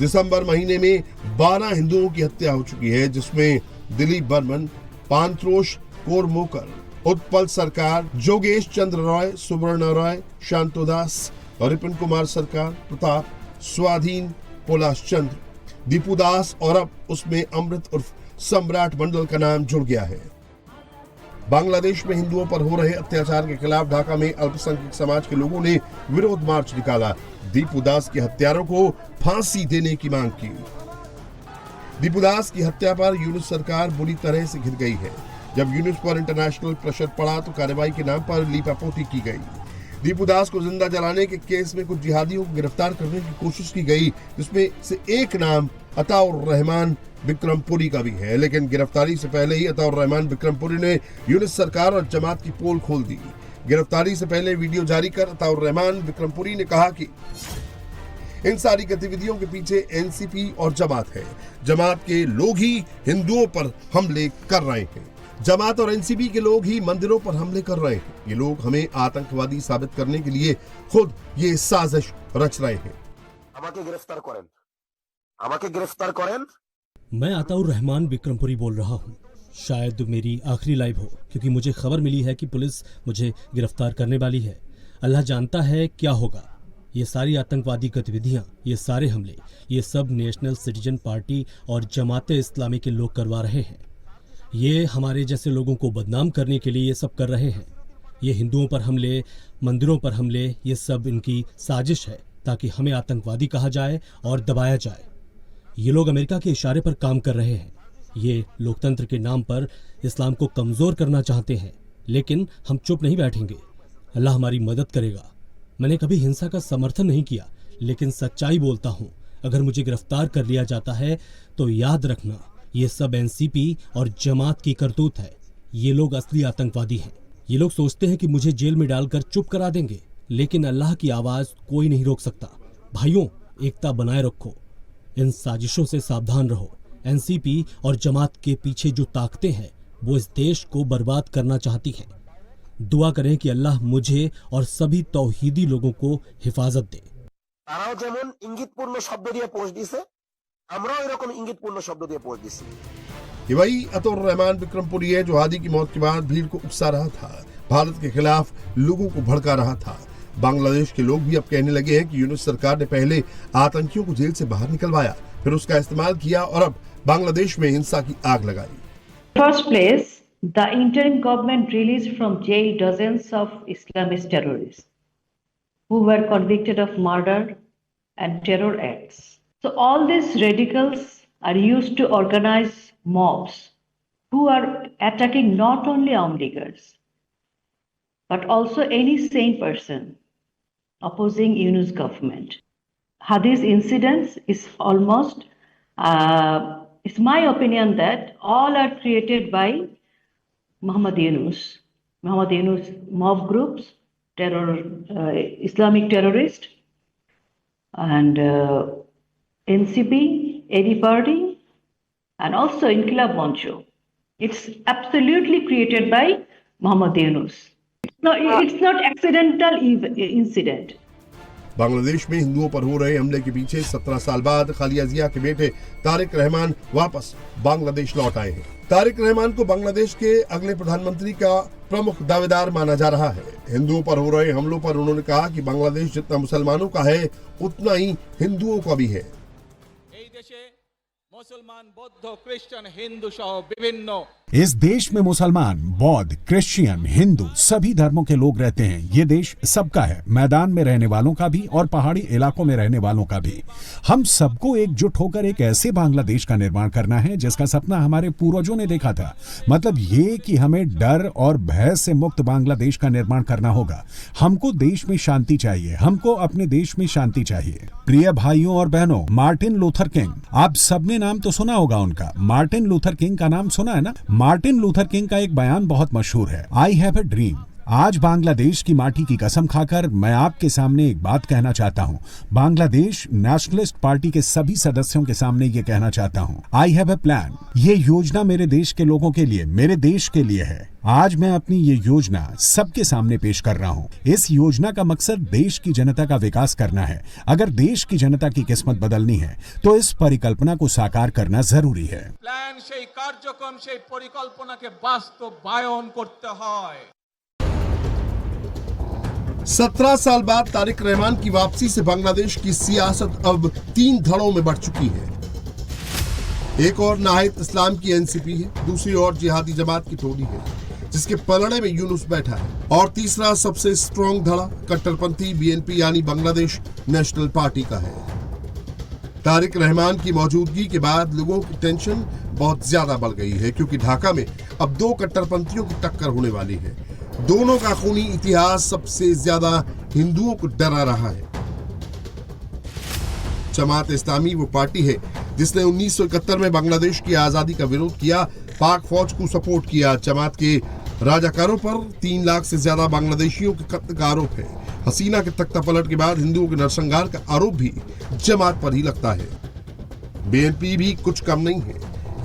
दिसंबर महीने में 12 हिंदुओं की हत्या हो चुकी है, जिसमें दिलीप बर्मन, पांत्रोश कोरमोकर, उत्पल सरकार, जोगेश चंद्र रॉय, सुवर्ण रॉय, शांतोदास, रिपन कुमार सरकार, प्रताप, स्वाधीन, पोलाश चंद्र, दीपूदास और अब उसमें अमृत उर्फ सम्राट मंडल का नाम जुड़ गया है। बांग्लादेश में हिंदुओं पर हो रहे अत्याचार के खिलाफ ढाका में अल्पसंख्यक समाज के लोगों ने विरोध मार्च निकाला। दीपूदास के हत्यारों को फांसी देने की मांग की। दीपूदास की हत्या पर यूनुस सरकार बुरी तरह से घिर गई है। जब यूनुस पर इंटरनेशनल प्रेशर पड़ा तो कार्रवाई के नाम पर लीपापोती की गई। दीपूदास को जिंदा जलाने के केस में कुछ जिहादियों को गिरफ्तार करने की कोशिश की गई, जिसमें से एक नाम अताउर रहमान बिक्रमपुरी का भी है, लेकिन गिरफ्तारी से पहले ही अताउर रहमान बिक्रमपुरी ने यूनुस सरकार और जमात की पोल खोल दी। गिरफ्तारी से पहले वीडियो जारी कर अताउर रहमान बिक्रमपुरी ने कहा कि इन सारी गतिविधियों के पीछे एनसीपी और जमात है। जमात के लोग ही हिंदुओं पर हमले कर रहे हैं। जमात और एनसीपी के लोग ही मंदिरों पर हमले कर रहे हैं। ये लोग हमें आतंकवादी साबित करने के लिए खुद ये साजिश रच रहे हैं। गिरफ्तार करें। मैं अताउर रहमान बिक्रमपुरी बोल रहा हूँ। शायद मेरी आखिरी लाइव हो, क्योंकि मुझे खबर मिली है कि पुलिस मुझे गिरफ्तार करने वाली है। अल्लाह जानता है क्या होगा। ये सारी आतंकवादी गतिविधियां, ये सारे हमले, ये सब नेशनल सिटीजन पार्टी और जमात इस्लामी के लोग करवा रहे हैं। ये हमारे जैसे लोगों को बदनाम करने के लिए ये सब कर रहे हैं। ये हिंदुओं पर हमले, मंदिरों पर हमले, ये सब इनकी साजिश है ताकि हमें आतंकवादी कहा जाए और दबाया जाए। ये लोग अमेरिका के इशारे पर काम कर रहे हैं। ये लोकतंत्र के नाम पर इस्लाम को कमजोर करना चाहते हैं, लेकिन हम चुप नहीं बैठेंगे। अल्लाह हमारी मदद करेगा। मैंने कभी हिंसा का समर्थन नहीं किया, लेकिन सच्चाई बोलता हूँ। अगर मुझे गिरफ्तार कर लिया जाता है तो याद रखना, ये सब एनसीपी और जमात की करतूत है। ये लोग असली आतंकवादी हैं। ये लोग सोचते हैं कि मुझे जेल में डालकर चुप करा देंगे, लेकिन अल्लाह की आवाज कोई नहीं रोक सकता। भाइयों, एकता बनाए रखो। इन साजिशों से सावधान रहो। एनसीपी और जमात के पीछे जो ताकतें हैं वो इस देश को बर्बाद करना चाहती हैं। दुआ करें कि अल्लाह मुझे और सभी तौहीदी लोगों को हिफाजत दे। তারাও যেমন ইঙ্গিতপূর্ণ শব্দ দিয়ে পোস্ট দিছে, আমরাও এরকম ইঙ্গিতপূর্ণ শব্দ দিয়ে পোস্ট দিছি। ये वही अताउर रहमान बिक्रमपुरी है जो हादी की मौत के बाद भीड़ को उकसा रहा था, भारत के खिलाफ लोगों को भड़का रहा था। बांग्लादेश के लोग भी अब कहने लगे हैं कि यूनुस सरकार ने पहले आतंकियों को जेल से बाहर निकलवाया, फिर उसका इस्तेमाल किया और अब बांग्लादेश में हिंसा की आग लगाई। First place, the interim government released from jail dozens of Islamist terrorists who were convicted of murder and terror acts. So all these radicals are used to organize mobs who are attacking not only Leaguers but also any sane person opposing Yunus government. Hadith incidents is almost, it's my opinion that all are created by Muhammad Yunus mob groups, terror, Islamic terrorists, and NCP, AD party, and also Inqilab Mancho. It's absolutely created by Muhammad Yunus. No, it's not accidental incident. Bangladesh में हिंदुओं पर हो रहे हमले के पीछे 17 साल बाद खालिया जिया के बेटे तारिक रहमान वापस बांग्लादेश लौट आए हैं। तारिक रहमान को बांग्लादेश के अगले प्रधानमंत्री का प्रमुख दावेदार माना जा रहा है। हिंदुओं पर हो रहे हमलों पर उन्होंने कहा कि बांग्लादेश जितना मुसलमानों का है उतना ही हिंदुओं का भी है। मुसलमान, बौद्ध, क्रिश्चियन, हिंदू सह विभिन्न इस देश में मुसलमान, बौद्ध, क्रिश्चियन, हिंदू सभी धर्मों के लोग रहते हैं। ये देश सबका है, मैदान में रहने वालों का भी और पहाड़ी इलाकों में रहने वालों का भी। हम सबको एकजुट होकर एक ऐसे बांग्लादेश का निर्माण करना है जिसका सपना हमारे पूर्वजों ने देखा था। मतलब ये कि हमें डर और भय से मुक्त बांग्लादेश का निर्माण करना होगा। हमको देश में शांति चाहिए, हमको अपने देश में शांति चाहिए। प्रिय भाइयों और बहनों, मार्टिन लूथर किंग, आप सबने नाम तो सुना होगा उनका। मार्टिन लूथर किंग का नाम सुना है ना? मार्टिन लूथर किंग का एक बयान बहुत मशहूर है, आई हैव अ ड्रीम, आज बांग्लादेश की माटी की कसम खाकर मैं आपके सामने एक बात कहना चाहता हूं। बांग्लादेश नेशनलिस्ट पार्टी के सभी सदस्यों के सामने ये कहना चाहता हूं, आई हैव ए प्लान। ये योजना मेरे देश के लोगों के लिए, मेरे देश के लिए है। आज मैं अपनी ये योजना सबके सामने पेश कर रहा हूं। इस योजना का मकसद देश की जनता का विकास करना है। अगर देश की जनता की किस्मत बदलनी है तो इस परिकल्पना को साकार करना जरूरी है। প্ল্যান সেই কার্যক্রম সেই পরিকল্পনাকে বাস্তবায়ন করতে হয়। 17 साल बाद तारिक रहमान की वापसी से बांग्लादेश की सियासत अब 3 धड़ों में बढ़ चुकी है। एक और नाहिद इस्लाम की एनसीपी है, दूसरी ओर जिहादी जमात की टोली है जिसके पलड़े में यूनुस बैठा है, और तीसरा सबसे स्ट्रॉन्ग धड़ा कट्टरपंथी बीएनपी यानी बांग्लादेश नेशनल पार्टी का है। तारिक रहमान की मौजूदगी के बाद लोगों की टेंशन बहुत ज्यादा बढ़ गई है क्योंकि ढाका में अब 2 कट्टरपंथियों की टक्कर होने वाली है। दोनों का खूनी इतिहास सबसे ज्यादा हिंदुओं को डरा रहा है। जमात इस्लामी वो पार्टी है जिसने 1971 में बांग्लादेश की आजादी का विरोध किया, पाक फौज को सपोर्ट किया। जमात के राजाकारों पर 3 लाख से ज्यादा बांग्लादेशियों के कत्ल का आरोप है। हसीना के तख्ता पलट के बाद हिंदुओं के नरसंहार का आरोप भी जमात पर ही लगता है। बीएनपी भी कुछ कम नहीं है।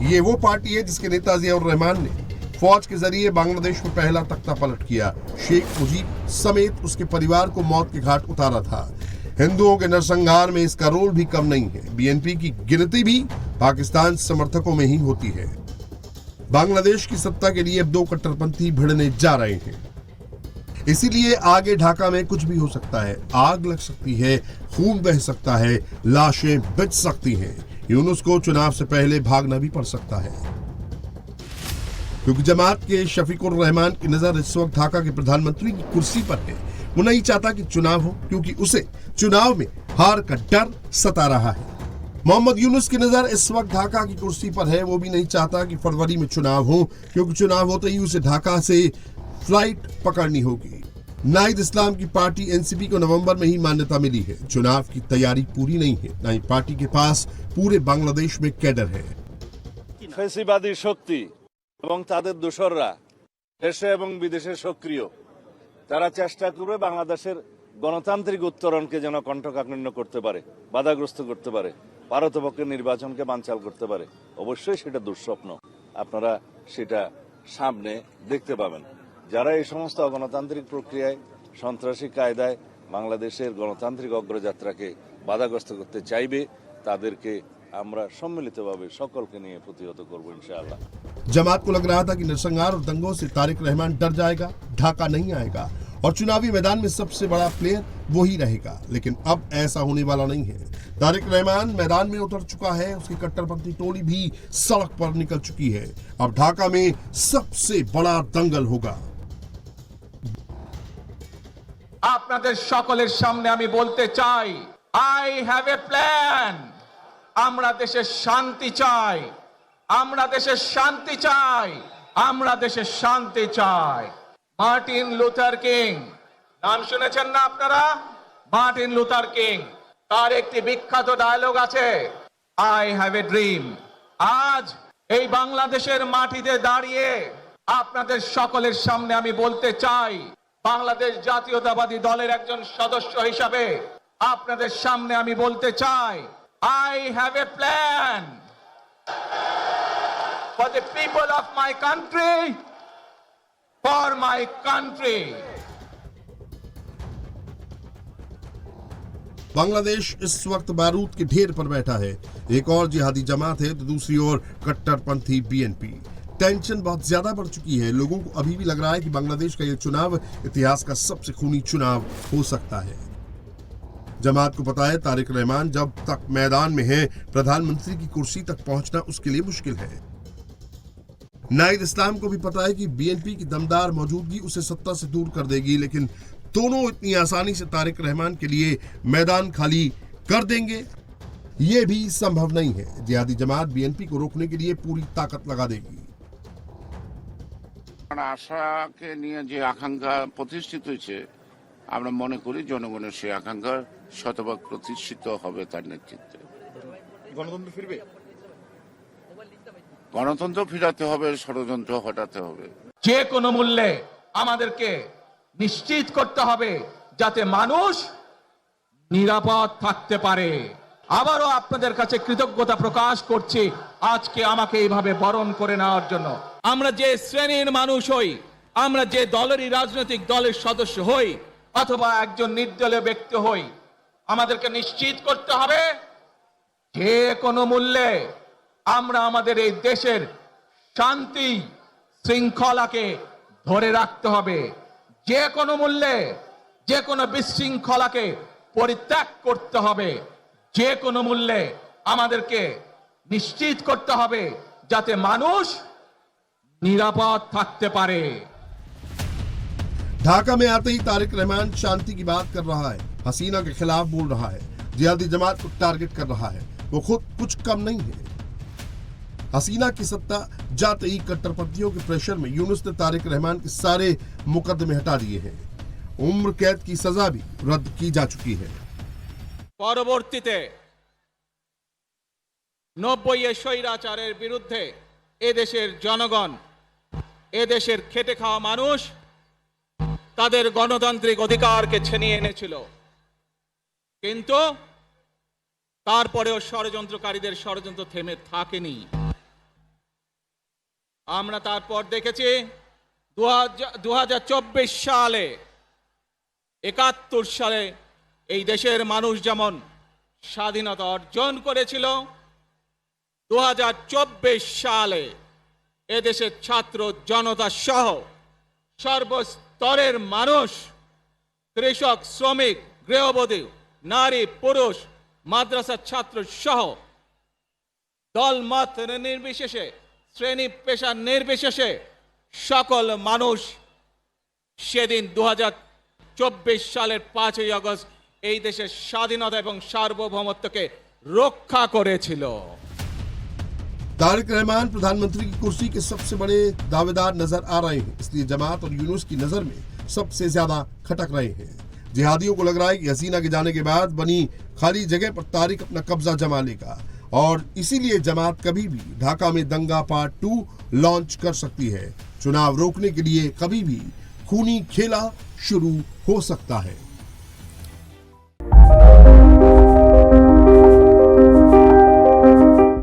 ये वो पार्टी है जिसके नेता जियाउर रहमान ने फौज के जरिए बांग्लादेश में पहला तख्ता पलट किया, शेख मुजीब समेत उसके परिवार को मौत के घाट उतारा था। हिंदुओं के नरसंहार में इसका रोल भी कम नहीं है। बीएनपी की गिनती भी पाकिस्तान समर्थकों में ही होती है। बांग्लादेश की सत्ता के लिए अब 2 कट्टरपंथी भिड़ने जा रहे हैं, इसीलिए आगे ढाका में कुछ भी हो सकता है। आग लग सकती है, खून बह सकता है, लाशें बिछ सकती हैं। यूनुस को चुनाव से पहले भागना भी पड़ सकता है क्योंकि जमात के शफीकुर रहमान की नजर इस वक्त ढाका के प्रधानमंत्री की कुर्सी पर है। वो नहीं चाहता कि चुनाव हो क्योंकि उसे चुनाव में हार का डर सता रहा है। मोहम्मद यूनुस की नजर इस वक्त ढाका की कुर्सी पर है। वो भी नहीं चाहता कि फरवरी में चुनाव हो क्योंकि चुनाव होते ही उसे ढाका से फ्लाइट पकड़नी होगी। नाहिद इस्लाम की पार्टी एनसीपी को नवंबर में ही मान्यता मिली है। चुनाव की तैयारी पूरी नहीं है, ना ही पार्टी के पास पूरे बांग्लादेश में कैडर है। ফ্যাসিবাদী শক্তি এবং তাদের দোসররা দেশে এবং বিদেশে সক্রিয়, তারা চেষ্টা করবে বাংলাদেশের গণতান্ত্রিক উত্তরণকে যেন কণ্ঠকাঠিন্য করতে পারে, বাধাগ্রস্ত করতে পারে, পারতপক্ষে নির্বাচনকে বানচাল করতে পারে। অবশ্যই সেটা দুঃস্বপ্ন, আপনারা সেটা সামনে দেখতে পাবেন। যারা এই সমস্ত অগণতান্ত্রিক প্রক্রিয়ায় সন্ত্রাসী কায়দায় বাংলাদেশের গণতান্ত্রিক অগ্রযাত্রাকে বাধাগ্রস্ত করতে চাইবে তাদেরকে আমরা সম্মিলিতভাবে সকলকে নিয়ে প্রতিহত করব इंशाअल्लाह। जमात को लग रहा था कि नरसंहार और दंगों से तारिक रहमान डर जाएगा, ढाका नहीं आएगा और चुनावी मैदान में सबसे बड़ा प्लेयर वही रहेगा, लेकिन अब ऐसा होने वाला नहीं है। तारिक रहमान मैदान में उतर चुका है, उसकी कट्टरपंथी टोली भी सड़क पर निकल चुकी है। अब ढाका में सबसे बड़ा दंगल होगा। আপনাদের সকলের সামনে আমি বলতে চাই, আই হ্যাভ এ প্ল্যান। আমরা দেশে শান্তি চাই, আমরা দেশে শান্তি চাই, আমরা দেশে শান্তি চাই। মার্টিন লুথার কিং নাম শুনেছেন না আপনারা? মার্টিন লুথার কিং, তার একটি বিখ্যাত ডায়লগ আছে, আই হ্যাভ এ ড্রিম। আজ এই বাংলাদেশের মাটিতে দাঁড়িয়ে আপনাদের সকলের সামনে আমি বলতে চাই, বাংলাদেশ জাতীয়তাবাদী দলের একজন সদস্য হিসাবে আপনাদের সামনে আমি বলতে চাই, I have a plan for the people of my country, for my country. Bangladesh इस वक्त बारूद के ढेर पर बैठा है। एक और जिहादी जमात है तो दूसरी ओर कट्टरपंथी बीएनपी। टेंशन बहुत ज्यादा बढ़ चुकी है। लोगों को अभी भी लग रहा है कि बांग्लादेश का यह चुनाव इतिहास का सबसे खूनी चुनाव हो सकता है। जमात को पता है तारिक रहमान जब तक मैदान में है, प्रधानमंत्री की कुर्सी तक पहुंचना उसके लिए मुश्किल है। नाहिद इस्लाम को भी पता है कि बीएनपी की दमदार मौजूदगी उसे सत्ता से दूर कर देगी, लेकिन दोनों इतनी आसानी से तारिक रहमान के लिए मैदान खाली कर देंगे ये भी संभव नहीं है। जिहादी जमात बीएनपी को रोकने के लिए पूरी ताकत लगा देगी। আশাকে নিয়ে যে আকাঙ্ক্ষা প্রতিষ্ঠিত হয়েছে, আমরা মনে করি জনগণের সেই আকাঙ্ক্ষা শতভাগ প্রতিষ্ঠিত হবে তার নেতৃত্বে। গণতন্ত্র ফিরবে, গণতন্ত্র ফিরাতে হবে, ষড়যন্ত্র হটাতে হবে। যে কোনো মূল্যে আমাদেরকে নিশ্চিত করতে হবে যাতে মানুষ নিরাপদ থাকতে পারে। আবারও আপনাদের কাছে কৃতজ্ঞতা প্রকাশ করছি আজকে আমাকে এইভাবে বরণ করে নেওয়ার জন্য। আমরা যে শ্রেণীর মানুষ হই, আমরা যে দলেরই রাজনৈতিক দলের সদস্য হই অথবা একজন নির্দলীয় ব্যক্তি হই, আমাদেরকে নিশ্চিত করতে হবে যে কোনো মূল্যে আমরা আমাদের এই দেশের শান্তি শৃঙ্খলাকে ধরে রাখতে হবে। যে কোনো মূল্যে যে কোনো বিশৃঙ্খলাকে পরিত্যাগ করতে হবে। যে কোনো মূল্যে আমাদেরকে নিশ্চিত করতে হবে যাতে মানুষ নিরাপদ থাকতে পারে। ढाका में आते ही तारिक रहमान शांति की बात कर रहा है, हसीना के खिलाफ बोल रहा है, जिहादी जमात को टारगेट कर रहा है। वो खुद कुछ कम नहीं है। हसीना की सत्ता जाते ही कट्टरपंथियों के प्रेशर में यूनुस ने तारिक रहमान के सारे मुकदमे हटा दिए हैं। उम्र कैद की सजा भी रद्द की जा चुकी है। পরবর্তীতে 90 স্বৈরাচারের বিরুদ্ধে এদেশের জনগণ, এদেশের খেটে খাওয়া মানুষ তাদের গণতান্ত্রিক অধিকারকে ছিনিয়ে এনেছিল, কিন্তু তারপরেও ষড়যন্ত্রকারীদের ষড়যন্ত্র থেমে থাকেনি। আমরা তারপর দেখেছি 2024 সালে 71 সালে এই দেশের মানুষ যেমন স্বাধীনতা অর্জন করেছিল, 2024 সালে এদেশের ছাত্র জনতা সহ সর্বস্তরের মানুষ, কৃষক, শ্রমিক, গৃহবধূ, নারী, পুরুষ, মাদ্রাসার ছাত্র সহ দল মত নির্বিশেষে, শ্রেণী পেশা নির্বিশেষে সকল মানুষ সেদিন 2024 সালের 5ই আগস্ট এই দেশের স্বাধীনতা এবং সার্বভৌমত্বকে রক্ষা করেছিল। तारिक रहमान प्रधानमंत्री की कुर्सी के सबसे बड़े दावेदार नजर आ रहे हैं, इसलिए जमात और यूनुस की नजर में सबसे ज्यादा खटक रहे हैं। जिहादियों को लग रहा है कि हसीना के जाने के बाद बनी खाली जगह पर तारिक अपना कब्जा जमा लेगा और इसीलिए जमात कभी भी ढाका में दंगा पार्ट 2 लॉन्च कर सकती है। चुनाव रोकने के लिए कभी भी खूनी खेला शुरू हो सकता है।